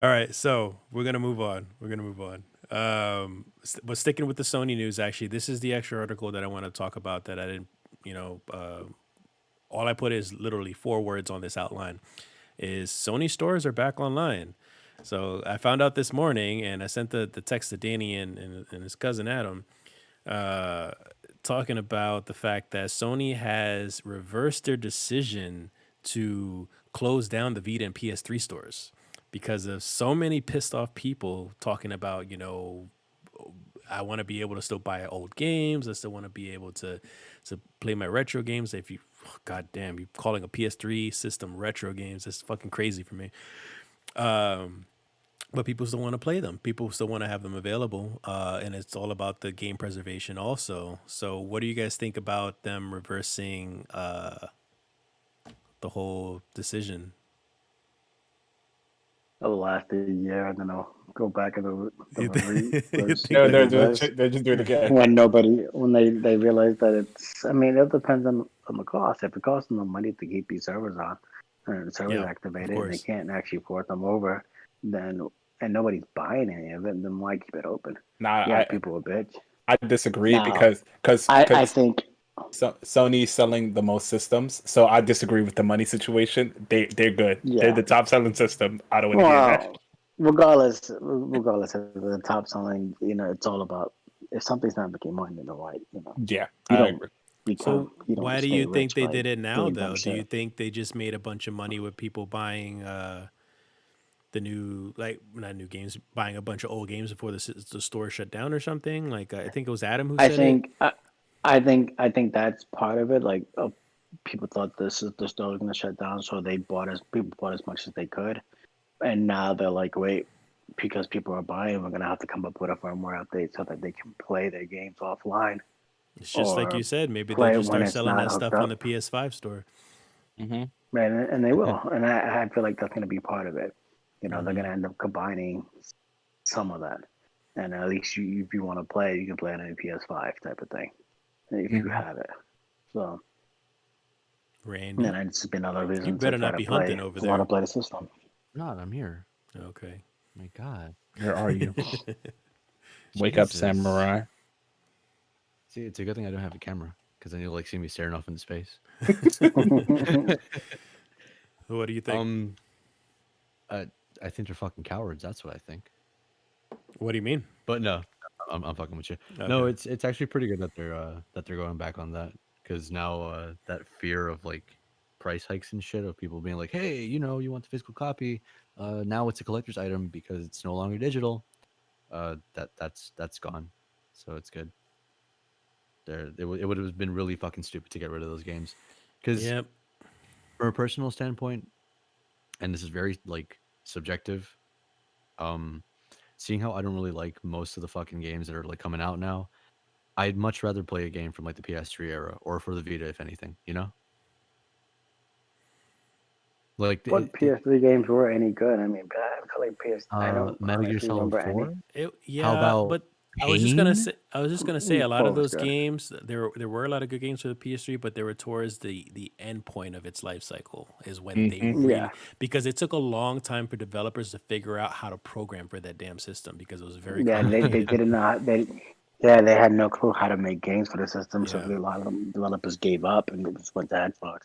All right, so we're gonna move on. But sticking with the Sony news, actually, this is the extra article that I want to talk about that I didn't, you know, all I put is literally 4 words on this outline is Sony stores are back online. So I found out this morning and I sent the text to Danny and his cousin Adam uh, talking about the fact that Sony has reversed their decision to close down the Vita and PS3 stores because of so many pissed off people talking about, I want to be able to still buy old games. I still want to be able to play my retro games. If you, God damn, you calling a PS3 system retro games, that's fucking crazy for me. But people still want to play them. People still want to have them available, and it's all about the game preservation also. So, what do you guys think about them reversing the whole decision? It'll last a year and then I'll go back and You you reverse think No, they're they're gonna they're, do it? reverse they're just doing it again. when they realize that it's. I mean, it depends on the cost. If it costs them the money to keep these servers on and the servers Yeah, of activated and they course. can't actually port them over, then and nobody's buying any of it, then why keep it open? Nah, Yeah, people will bitch. I disagree Now, because because I because think Sony's selling the most systems, so I disagree with the money situation. They're good. They're yeah. the top selling system. I don't want to hear that. Well, regardless of the top selling, it's all about if something's not making money, then why, Yeah, you I don't agree. So, you don't why do stay you think rich they by did it now, doing dumb though? Do you shit. think they just made a bunch of money with people buying the new, like, not new games, buying a bunch of old games before the store shut down or something? Like, I think it was Adam who I said it. think I think that's part of it. Like, people thought the store was going to shut down, so people bought as much as they could, and now they're like, wait, because people are buying, we're going to have to come up with a firmware update so that they can play their games offline It's just like you or said. Maybe they'll play just when start it's selling not that hooked stuff on up. the PS5 store. Hmm. And they will, and I feel like that's going to be part of it. They're going Hmm. to end up combining some of that, and at least if you want to play, you can play it on a PS5 type of thing if you Hmm. have it. So, Randy, and it's been another you reason better not be hunting over to want to there. play the system. God, I'm here. Okay. My God. Where are you? Wake up, Jesus. samurai. See, it's a good thing I don't have a camera because then you'll like see me staring off into space. What do you think? um, I I think they're fucking cowards. That's what I think. What do you mean? But no, I'm fucking with you. No, Okay. it's actually pretty good that they're going back on that because now that fear of like price hikes and shit of people being like, hey, you want the physical copy, now it's a collector's item because it's no longer digital. That's gone, so it's good. It would have been really fucking stupid to get rid of those games because Yep. from a personal standpoint, and this is very like subjective. Um, seeing how I don't really like most of the fucking games that are like coming out now, I'd much rather play a game from like the PS3 era or for the Vita, if anything. Like What PS3 games were any good? I mean, I feel like I don't Metal Gear honestly Solid remember any. 4. How Yeah, about but Pain? I was just gonna say a lot Four of was those good. games there were a lot of good games for the PS3, but they were towards the end point of its life cycle is when they Hmm. really Yeah, because it took a long time for developers to figure out how to program for that damn system because it was very yeah, they complicated. did not they had no clue how to make games for the system, so Yeah. a lot of them developers gave up and just went to Xbox.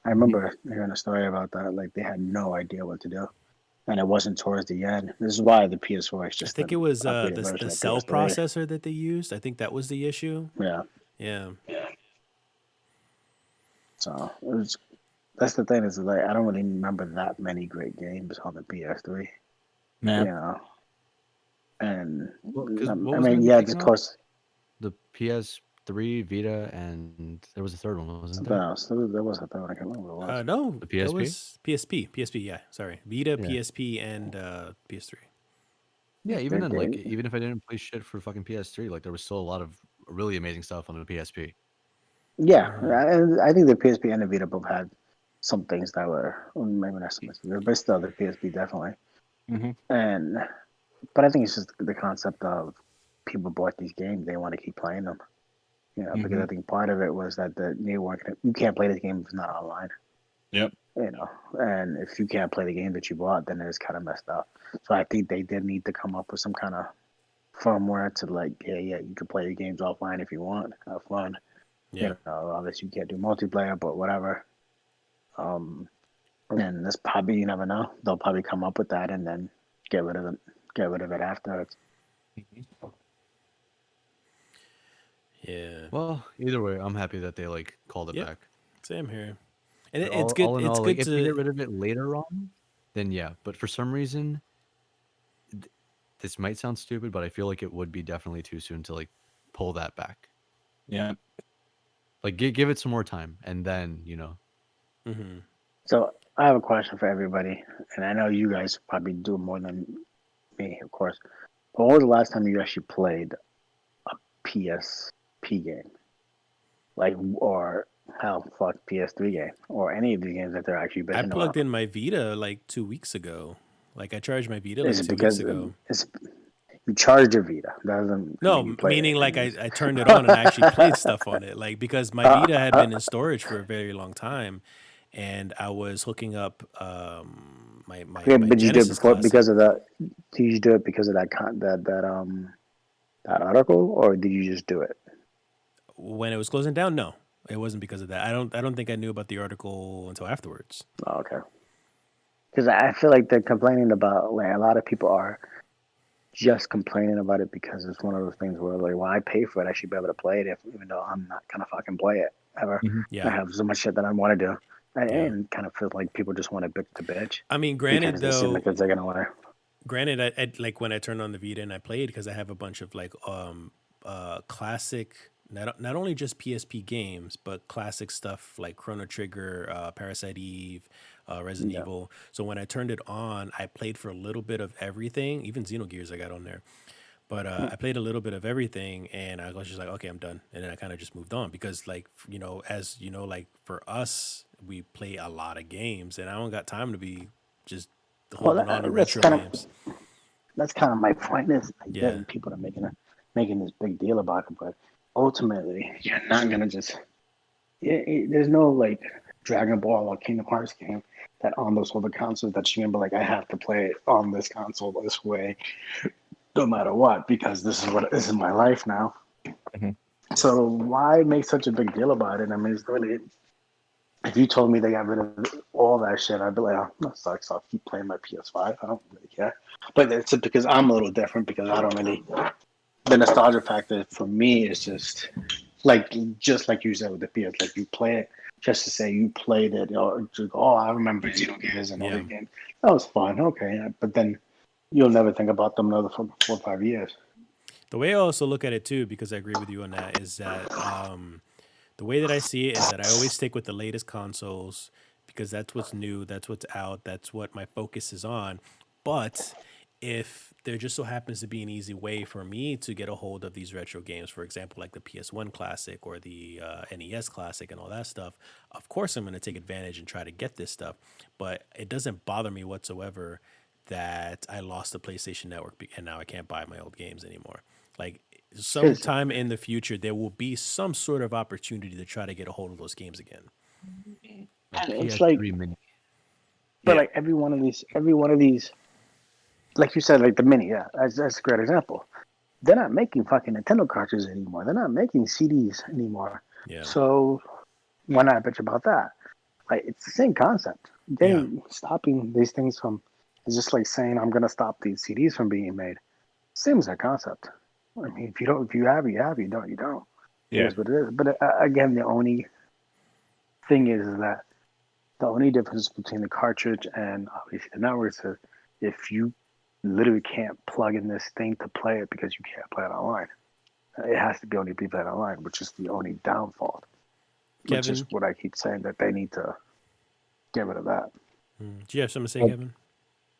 I Hmm. remember hearing a story about that. Like they had no idea what to do, and it wasn't towards the end. This is why the PS4 is I just think an it was upgraded the version of cell PS3. processor that they used. I think that was the issue. Yeah, Yeah. so that's the thing is like I don't really remember that many great games on the PS3. You Man, know, and Well, because what I was going mean, to be yeah, taken just off? close The PS3, Vita, and there was a third one, wasn't something there? else. There was a third one. I can't remember what it was. No, The that PSP. was PSP. PSP, yeah. Sorry. Vita, Yeah. PSP, and PS3. Yeah, even then, like, They, even if I didn't play shit for fucking PS3, like, there was still a lot of really amazing stuff on the PSP. yeah, Hmm. I think the PSP and the Vita both had some things that were maybe not so much, but still the PSP definitely. hmm, And but I think it's just the concept of people bought these games, they want to keep playing them. Because hmm, I think part of it was that you can't play this game if it's not online. Yep. You know, and if you can't play the game that you bought, then it's kind of messed up. So I think they did need to come up with some kind of firmware to like, yeah, you can play your games offline if you want, have fun. Yeah. You know, obviously you can't do multiplayer, but whatever. And this probably, you never know. They'll probably come up with that and then get rid of it. Get rid of it after. Yeah. Well, either way, I'm happy that they like called it Yep. back. Same here. And But it's good. all in It's all, like good if they get to. rid of it later on, then yeah. But for some reason, this might sound stupid, but I feel like it would be definitely too soon to like pull that back. Yeah. Like give it some more time, and then Mhm. So I have a question for everybody, and I know you guys probably do more than me, of course. But when was the last time you actually played a PSP game? Like, or hell, fuck, PS3 game, or any of the games that they're actually I bitching plugged about? in my Vita like 2 weeks ago. Like I charged my Vita Is like it 2 weeks because ago. it's you charged your Vita? That doesn't No, mean you played meaning like anything. I turned it on and I actually played stuff on it. Like because my Vita had been in storage for a very long time, and I was hooking up my But you did it Genesis before Classic because of that. Did you do it because of that article, or did you just do it? when it was closing down. No, it wasn't because of that. I don't think I knew about the article until afterwards. Oh, okay. Because I feel like they're complaining about, like, a lot of people are just complaining about it because it's one of those things where, like, well, I pay for it, I should be able to play it, even though I'm not gonna fucking play it ever. Mhm. I Yeah, have so much shit that I want to do, yeah. and kind of feel like people just want to bitch to bitch I mean, granted because they seem like though, they're taking away. I like when I turned on the Vita and I played because I have a bunch of like classic not only just PSP games but classic stuff like Chrono Trigger, Parasite Eve, Resident Yeah. Evil. So when I turned it on, I played for a little bit of everything, even Xenogears I got on there. But I played a little bit of everything, and I was just like, okay, I'm done. And then I kind of just moved on because, like, as you know, like for us, we play a lot of games, and I don't got time to be just Well, holding on to that's retro kind games. of my point is like Yeah, people are making this big deal about it, but ultimately you're not gonna just there's no like Dragon Ball or Kingdom Hearts game that on those other consoles that you can be like, I have to play it on this console this way, no matter what, because this is my life now. Mhm. yeah, So why make such a big deal about it? I mean, it's really, if you told me they got rid of all that shit, I'd be like, oh, that sucks. I'll keep playing my PS5. I don't really care. But it's because I'm a little different because I don't really. The nostalgia factor for me is just like you said with the PS, like you play it just to say you played it, or just, oh, I remember Xenogears and all yeah. these games. That was fun, okay, but then you'll never think about them another 4 or 5 years. The way I also look at it too, because I agree with you on that, is that the way that I see it is that I always stick with the latest consoles because that's what's new, that's what's out, that's what my focus is on. But if there just so happens to be an easy way for me to get a hold of these retro games, for example, like the PS1 Classic or the NES Classic and all that stuff, of course I'm going to take advantage and try to get this stuff. But it doesn't bother me whatsoever that I lost the PlayStation Network and now I can't buy my old games anymore. Like Because sometime in the future, there will be some sort of opportunity to try to get a hold of those games again. Like it's like, PS3 Mini. but Yeah, like every one of these, like you said, like the mini, yeah, that's a great example. They're not making fucking Nintendo cartridges anymore. They're not making CDs anymore. yeah, So why not bitch about that? Like it's the same concept. yeah. Getting stopping these things from is just like saying I'm gonna stop these CDs from being made. Same as that concept. I mean, if you have it, you have it. You don't, you don't. It Yeah. is what it is. But again, the only thing is that the only difference between the cartridge and obviously the networks is if you literally can't plug in this thing to play it because you can't play it online. It has to be only be played online, which is the only downfall. Which is Kevin, what I keep saying that they need to get rid of that. do you have something to say, Kevin?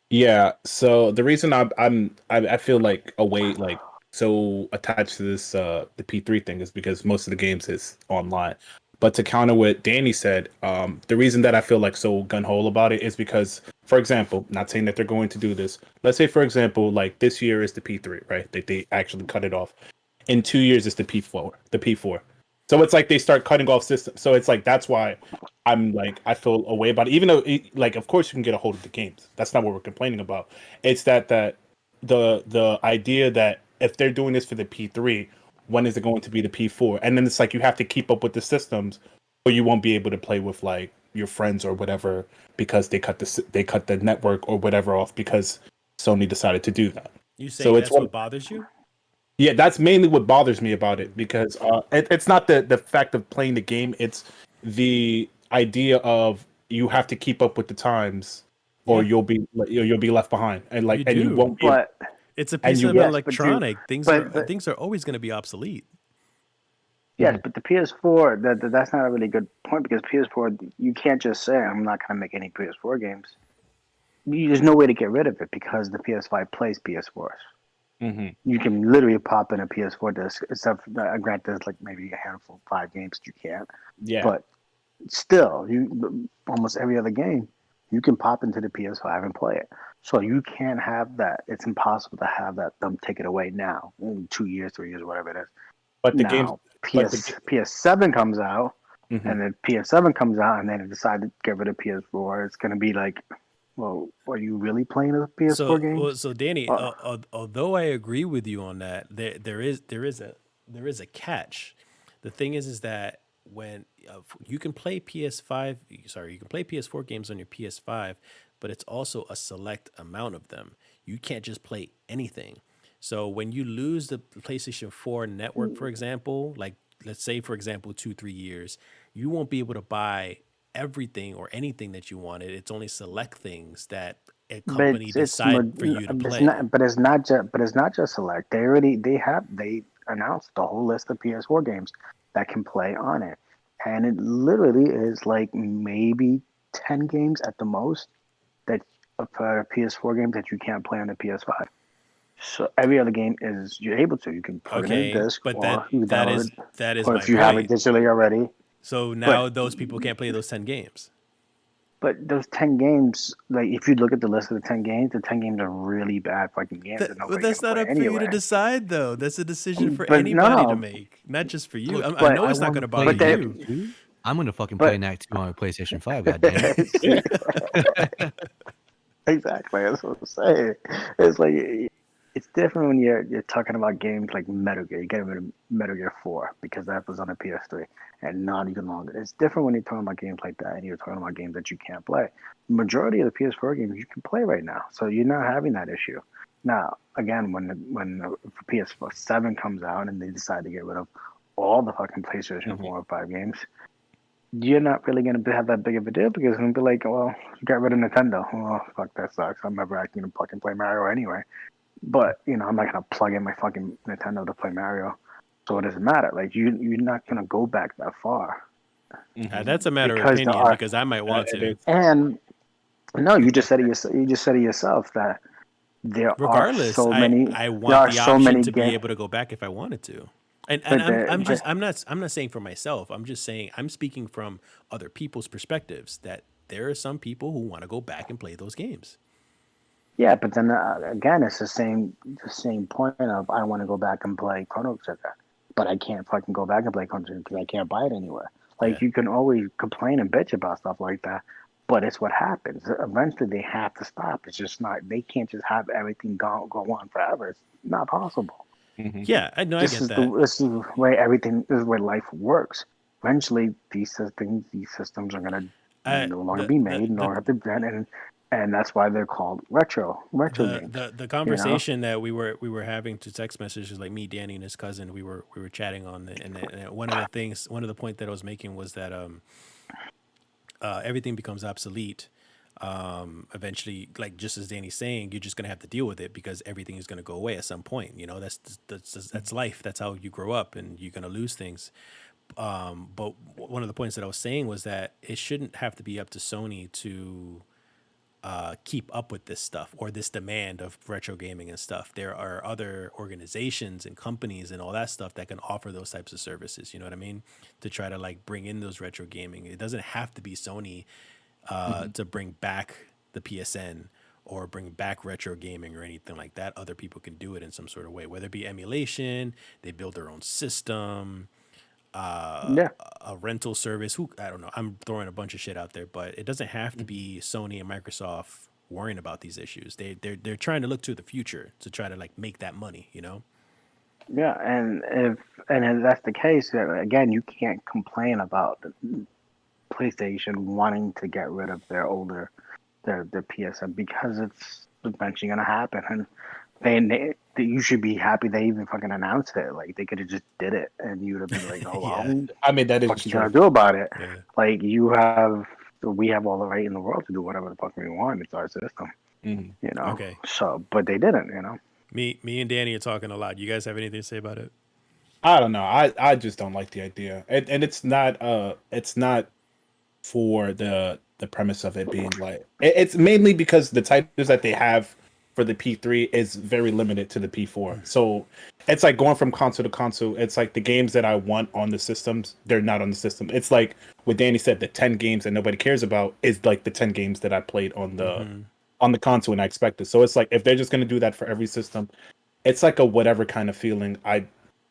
Yeah. So the reason I feel like like so attached to this the P3 thing is because most of the games is online. But to counter what Danny said, the reason that I feel like so gun hole about it is because, for example, not saying that they're going to do this. Let's say, for example, like this year is the P3, right? They actually cut it off. In 2 years, it's the P4. The P4. So it's like they start cutting off systems. So it's like that's why I'm like I feel a way about it. Even though like of course you can get a hold of the games. That's not what we're complaining about. It's that the idea that if they're doing this for the P3, when is it going to be the P4? And then it's like you have to keep up with the systems, or you won't be able to play with like your friends or whatever because they cut the network or whatever off because Sony decided to do that. You So saying it's that's what bothers you? yeah, that's mainly what bothers me about it because it's not the fact of playing the game; it's the idea of you have to keep up with the times, or Yeah. you'll be left behind, and like You and you do. won't be. But It's a And piece you of won't. yes, electronic. but Things are always going to be obsolete. yes, but the PS4 that's not a really good point because PS4 you can't just say I'm not going to make any PS4 games. There's no way to get rid of it because the PS5 plays PS4s. Mhm. You can literally pop in a PS4 disc, except grant there's like maybe a handful, 5 games that you can't. Yeah, But still, you almost every other game you can pop into the PS5 and play it. So you can't have that. It's impossible to have that them take it away now in 2 years, 3 years, whatever it is. but the games, Now but PS7 comes out, mhm. and then PS7 comes out, and then they decide to get rid of PS4. It's going to be like, well, are you really playing the PS4 games? So Danny, Uh, although I agree with you on that, there is a catch. The thing is that when you can play you can play PS4 games on your PS5, but it's also a select amount of them. You can't just play anything. So when you lose the PlayStation 4 network, for example, like let's say for example 2 3 years, you won't be able to buy everything or anything that you wanted. It's only select things that a but company decide for you to play. but it's not just select. They announced the whole list of PS4 games that can play on it, and it literally is like maybe 10 games at the most that for a PS4 game that you can't play on the PS5. So every other game is you're able to. You can plug it in a Okay, disc, but or you can download it, that is or my if you have it point. digitally already. So But now those people can't play those 10 games. those 10 games, like if you look at the list of the 10 games are really bad fucking games that But nobody's that's gonna not play up for you to anyway. decide, though. That's a decision for But no, anybody to no, make, not just for you. Look, I but know I it's not want going to to bother play but they Knack you. 2. I'm gonna fucking play but Knack 2 on my PlayStation 5. God damn it! exactly that's what I'm saying. It's like it's different when you're talking about games like Metal Gear. You get rid of Metal Gear 4 because that was on a PS3 and not even longer. It's different when you're talking about games like that and you're talking about games that you can't play. Majority of the PS4 games you can play right now, so you're not having that issue. Now, again, when the PS7 comes out and they decide to get rid of all the fucking PlayStation Mhm. 4 or 5 games, you're not really going to have that big of a deal because it's going to be like, well, you got rid of Nintendo. Oh, fuck, that sucks. I'm never actually going to fucking play Mario anyway. But, I'm not going to plug in my fucking Nintendo to play Mario. So it doesn't matter. Like, you're not going to go back that far Mhm. That's a matter of because there opinion are, because I might want It to. is. and no, you just said it yourself that Regardless, I there want are the so option many to be games, able to go back if I wanted to. And but there, but I'm not saying for myself. I'm just saying I'm speaking from other people's perspectives that there are some people who want to go back and play those games. yeah, but then again, it's the same point of I want to go back and play Chrono Trigger, but I can't fucking go back and play Chrono Trigger because I can't buy it anywhere. Like Yeah. you can always complain and bitch about stuff like that, but it's what happens. Eventually, they have to stop. It's just not. They can't just have everything go on forever. It's not possible. Mhm. Yeah, I know I get that. This is the way everything. This is where life works. Eventually, these systems are gonna I no longer be made, nor have to be and that's why they're called retro games. the You know. conversation that we were having to text messages, like me, Danny, and his cousin, we were chatting on it, and one of the point that I was making was that everything becomes obsolete. Eventually, like just as Danny's saying, you're just gonna have to deal with it because everything is gonna go away at some point. That's life. That's how you grow up, and you're gonna lose things. But one of the points that I was saying was that it shouldn't have to be up to Sony to keep up with this stuff or this demand of retro gaming and stuff. There are other organizations and companies and all that stuff that can offer those types of services. You know what I mean? To try to like bring in those retro gaming. It doesn't have to be Sony to bring back the PSN or bring back retro gaming or anything like that. Other people can do it in some sort of way, whether it be emulation, they build their own system. Yeah. a rental service. Who I don't know. I'm throwing a bunch of shit out there, but it doesn't have to be Sony and Microsoft worrying about these issues. They're trying to look to the future to try to like make that money. You know. Yeah, and if that's the case, again, you can't complain about PlayStation wanting to get rid of their PSN because it's eventually gonna happen, and you should be happy they even fucking announced it. Like they could have just did it, and you'd have been like, oh, Yeah. I mean, that is what you true. gonna do about it? Yeah. Like we have all the right in the world to do whatever the fuck we want. It's our system, Mhm. you know. Okay. So, but they didn't, you know. Me and Danny are talking a lot. You guys have anything to say about it? I don't know. I just don't like the idea, and it's not for the premise of it being like it's mainly because the titles that they have for the P3 is very limited to the P4. So it's like going from console to console. It's like the games that I want on the systems, they're not on the system. It's like what Danny said, the 10 games that nobody cares about is like the 10 games that I played on the console and I expected. So it's like if they're just gonna do that for every system, it's like a whatever kind of feeling. I'm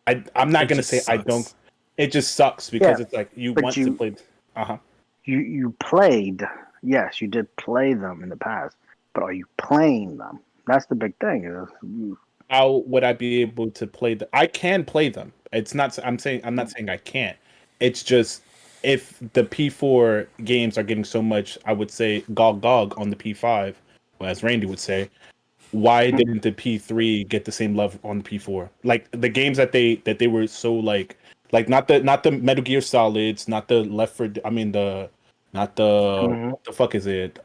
not It gonna just say I sucks. don't. It just sucks because Yeah, it's like you but want to play. Uh-huh. you played, yes, you did play them in the past, but are you playing them? That's the big thing. How would I be able to play them? I can play them. It's not. I'm not saying I can't. It's just if the P4 games are getting so much, I would say gog on the P5, well, as Randy would say. Why didn't the P3 get the same love on the P4? Like the games that they were so like not the Metal Gear Solids, not the Left 4. I mean the not the Mhm. what the fuck is it?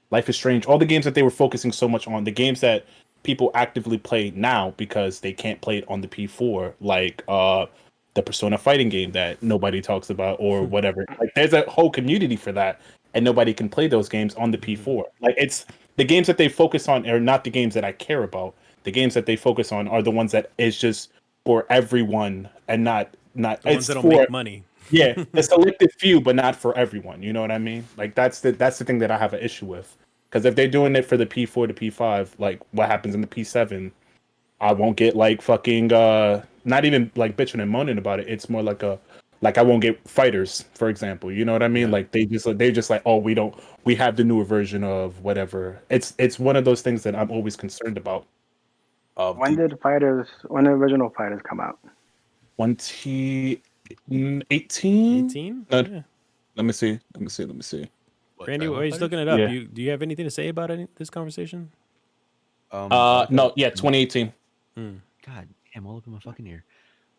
Life is Strange. All the games that they were focusing so much on, the games that people actively play now because they can't play it on the P4, like the Persona fighting game that nobody talks about or whatever. Like there's a whole community for that, and nobody can play those games on the P4. Like it's the games that they focus on are not the games that I care about. The games that they focus on are the ones that is just for everyone and not The ones it's that don't for make money. yeah, a selected few, but not for everyone. You know what I mean? Like that's the thing that I have an issue with. Because if they're doing it for the P4 to P5, like what happens in the P7, I won't get like fucking not even like bitching and moaning about it. It's more like I won't get fighters, for example. You know what I mean? Yeah. Like they're just like, oh, we have the newer version of whatever. It's one of those things that I'm always concerned about. Of When the did the original Fighters come out? 2018. 18? No, Yeah. let me see. Let me see. What, Randy, Dragon while Ball he's FighterZ? looking it up, Yeah. do you have anything to say about this conversation? I like that No, it yeah, stemmed- 2018. God damn, all up in my fucking ear.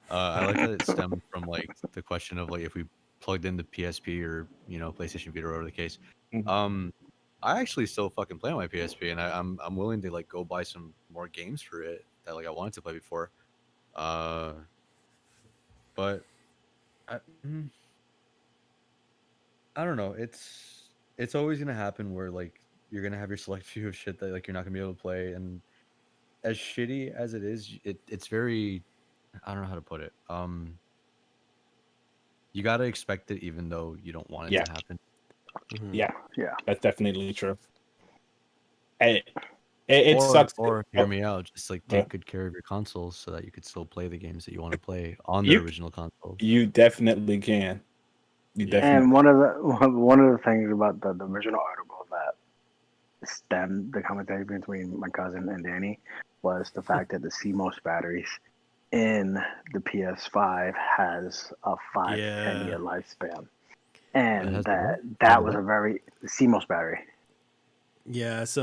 I like that it stemmed from like the question of like if we plugged in the PSP or PlayStation Vita or whatever the case. Mhm. I actually still fucking play on my PSP, and I'm willing to like go buy some more games for it that like I wanted to play before. Uh, but I, mm, I don't know. It's always gonna happen where like you're gonna have your select few of shit that like you're not gonna be able to play, and as shitty as it is, it's very I don't know how to put it. You gotta expect it even though you don't want it Yeah, to happen. yeah, Yeah. that's definitely true. And it sucks. Or hear me out, just like Uh, take good care of your consoles so that you could still play the games that you want to play on the you original consoles. you definitely can. You Yeah. definitely. And one of the things about the original article that stemmed the conversation between my cousin and Danny was the fact that the CMOS batteries in the PS5 has a 5 to 10 year Yeah. lifespan, It and has the what? that was What? a very CMOS battery. Yeah, this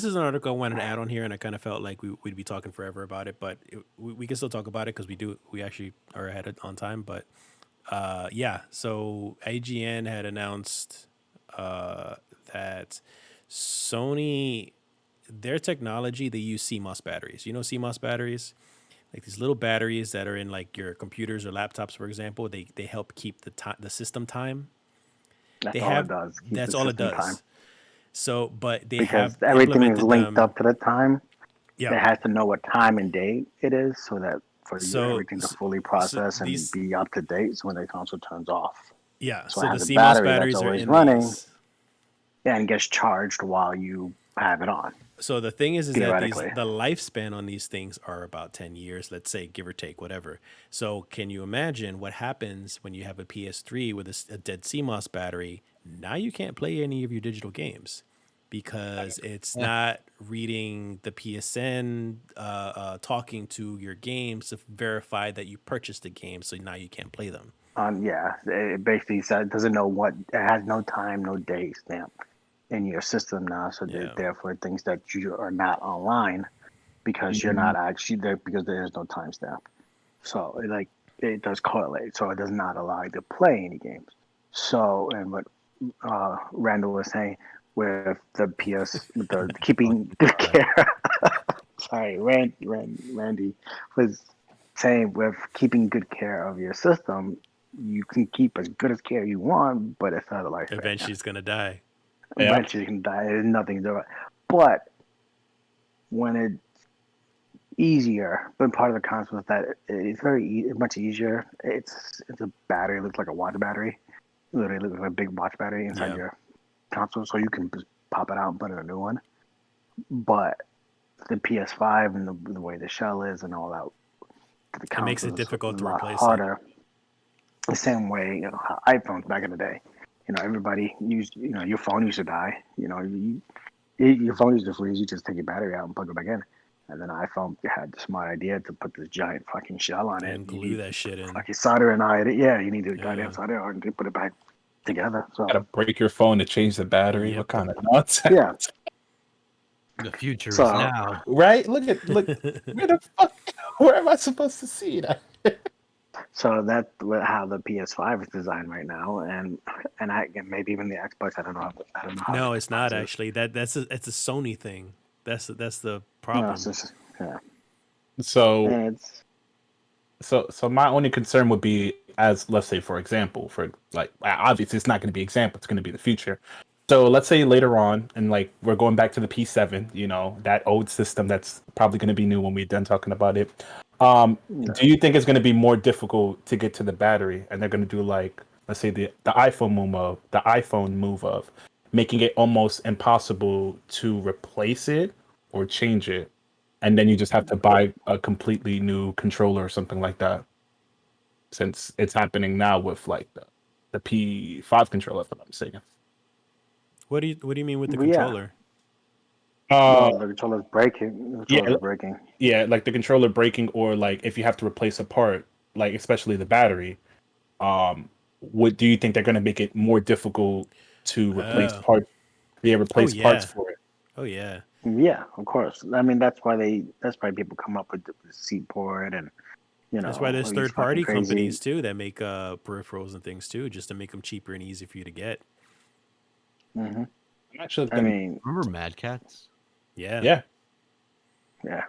is an article I wanted to add on here, and I kind of felt like we'd be talking forever about it, but we can still talk about it because we actually are ahead on time. But yeah, so IGN had announced that Sony, their technology, they use CMOS batteries. You know CMOS batteries, like these little batteries that are in like your computers or laptops, for example. They help keep the system time. They That's all it have does. Keep the That's all it system time does. So, but they because have everything is implemented linked them. up to the time. Yeah. It has to know what time and date it is, so that for So, everything to so, fully so process and these, be up to date. So when the console turns off, yeah. so it So the has a CMOS battery that's batteries are always in running these. and gets charged while you have it on. So the thing is that theoretically. the lifespan on these things are about 10 years, let's say, give or take, whatever. So can you imagine what happens when you have a PS3 with a dead CMOS battery? Now you can't play any of your digital games because it's Yeah. not reading the PSN, talking to your games to verify that you purchased the game. So now you can't play them. Yeah, it basically said it doesn't know what it has no time, no day stamp in your system now. So Yeah. therefore, it thinks that you are not online because you're not actually there because there is no timestamp. So it does correlate. So it does not allow you to play any games. So and what Randall was saying with the PS with the keeping good care. Sorry, Randy was saying with keeping good care of your system, you can keep as good as care you want, but it's not a life. Eventually it's going to die. Yeah. Eventually you can die. There's nothing to do it. But when it's easier, but part of the concept is that it's much easier. It's a battery. It looks like a watch battery. Literally looks like a big watch battery inside Yeah. your console, so you can just pop it out and put in a new one. But the PS5 and the way the shell is and all that, It makes it difficult to replace it. harder. The same way, iPhones back in the day. Everybody used, your phone used to die. Your phone used to freeze. You just take your battery out and plug it back in. And then iPhone had the smart idea to put this giant fucking shell on it. And glue that shit in. Like you solder and iron it. Yeah, you need to Yeah. goddamn solder iron to put it back together. So Gotta break your phone to change the battery. Yep. What kind of nonsense? yeah, The future So- is now. Right? Look. Where the fuck? Where am I supposed to see that? so that's how the PS5 is designed right now, and maybe even the Xbox. I don't know. How No, the it's not Xbox is. actually. It's a Sony thing. That's the No, problem. it's just, yeah. So And it's So my only concern would be, as let's say for example, for like obviously it's not going to be example, it's going to be the future. So let's say later on, and like we're going back to the P7, that old system that's probably going to be new when we're done talking about it. Do you think it's going to be more difficult to get to the battery, and they're going to do like, let's say the iPhone move of making it almost impossible to replace it or change it, and then you just have to buy a completely new controller or something like that, since it's happening now with like the P5 controller, if I'm not mistaken. What do you mean with the Well, yeah. controller? the controller's breaking. The yeah, controller's breaking. Yeah, like the controller breaking, or like if you have to replace a part, like especially the battery, what do you think they're going to make it more difficult to replace Oh. parts? Yeah, replace parts yeah. for it. Oh yeah. Yeah, of course. I mean, that's why people come up with the seat port and That's why there's all these third party fucking crazy- companies too that make peripherals and things too, just to make them cheaper and easy for you to get. Mhm. Actually, I mean, Remember Mad Cats? Yeah. yeah, yeah.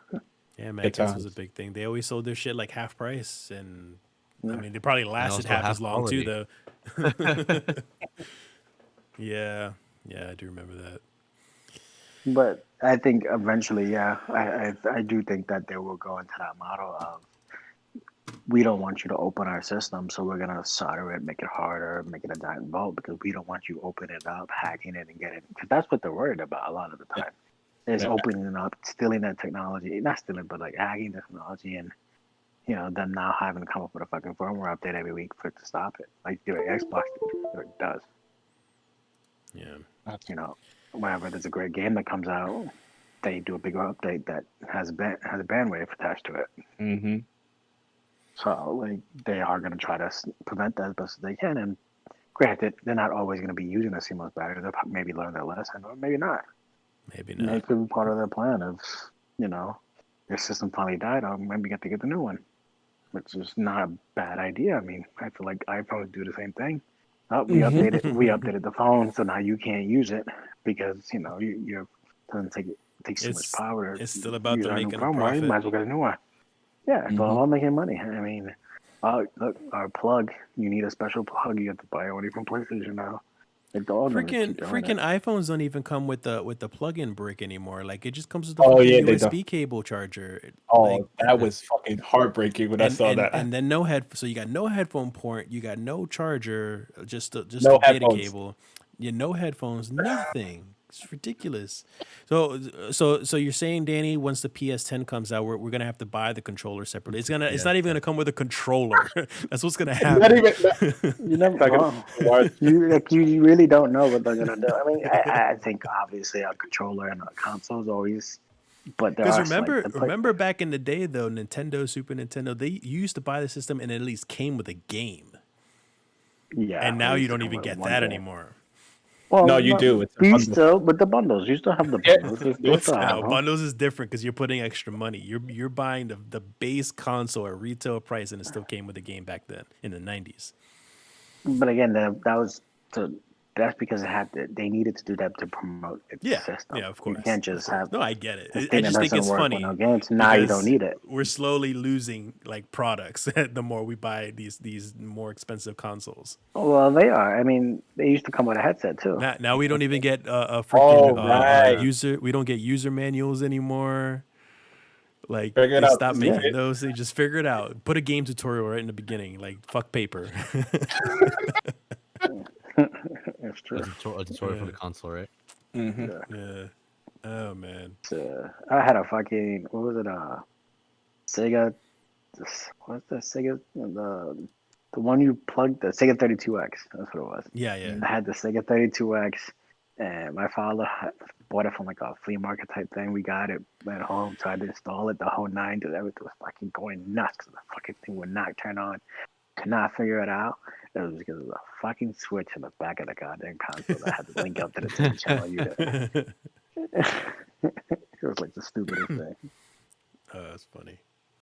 Yeah, Good Magnus was a times. big thing. They always sold their shit like half price, and I Yeah. mean, they probably lasted also half half as long too, quality. though. Yeah, I do remember that. But I think eventually, yeah, I do think that they will go into that model of we don't want you to open our system, so we're gonna solder it, make it harder, make it a giant vault because we don't want you opening it up, hacking it, and getting because that's what they're worried about a lot of the time. Is Yeah. opening it up, stealing that technology, not stealing, but like hacking the technology, and then now having to come up with a fucking firmware update every week for it to stop it, like the way Xbox does. Yeah. Whenever there's a great game that comes out, they do a bigger update that has a bandwidth attached to it. Mm-hmm. So like they are going to try to prevent that as best as they can. And granted, they're not always going to be using a CMOS battery. They'll maybe learn their lesson, or maybe not. Maybe Maybe not. it could be part of their plan of, your system finally died, or maybe get to get the new one, which is not a bad idea. I mean, I feel like iPhones do the same thing. Oh, we updated the phone, so now you can't use it because you doesn't takes too much It's- power. it's still about use them our new making a firmware, you profit. might as well get a new one. Yeah, it's all about making money. I mean, look, our plug. You need a special plug. You have to buy one from PlayStation now. Like, they're all gonna keep doing Freaking it. iPhones don't even come with the plug-in brick anymore. Like it just comes with the Oh, fucking yeah, they USB cable charger. Oh, Like, that was fucking heartbreaking when I saw that. and then no head. So you got no headphone port. You got no charger. Just No a data headphones. cable. You no headphones. Nothing. it's ridiculous. So you're saying, Danny, once the PS10 comes out, we're gonna have to buy the controller separately. It's not even gonna come with a controller. That's what's gonna happen. Not even. You never know. Why- You really don't know what they're gonna do. I mean, I think obviously a controller and a console is always, but there Because are remember back in the day though, Nintendo, Super Nintendo, you used to buy the system and it at least came with a game. yeah, And now it you used to don't come even with get one that game. anymore. Well, No, you do. It's a you bundle. still with the bundles. You still have the Yeah, bundles. You still have No, them. bundles is different because you're putting extra money. You're buying the base console at retail price, and it still came with a game back then in the 90s. But again, that's because they needed to do that to promote its Yeah, system. yeah, of course. You can't just have No, I get it. this I thing that just think doesn't it's work funny. with no games. Now you don't because need it. We're slowly losing like products the more we buy these more expensive consoles. Well, they are. I mean, they used to come with a headset too. Now we don't even get a freaking right. user. We don't get user manuals anymore. Like Figure it they out. stopped Yeah. making those. They just figure it out. Put a game tutorial right in the beginning. Like fuck paper. That's true. A tutorial for the console, right? Mhm. Yeah. Yeah. Oh man. I had a fucking what was it? Sega. What's the Sega? The one you plugged, the Sega 32X. That's what it was. Yeah. I had the Sega 32X, and my father bought it from like a flea market type thing. We got it, went home, tried to install it, the whole nine, because everything was fucking going nuts because the fucking thing would not turn on. Could not figure it out. It was because of the fucking switch in the back of the goddamn console that had to link up to the TV channel unit. It was like the stupidest thing. Oh, that's funny.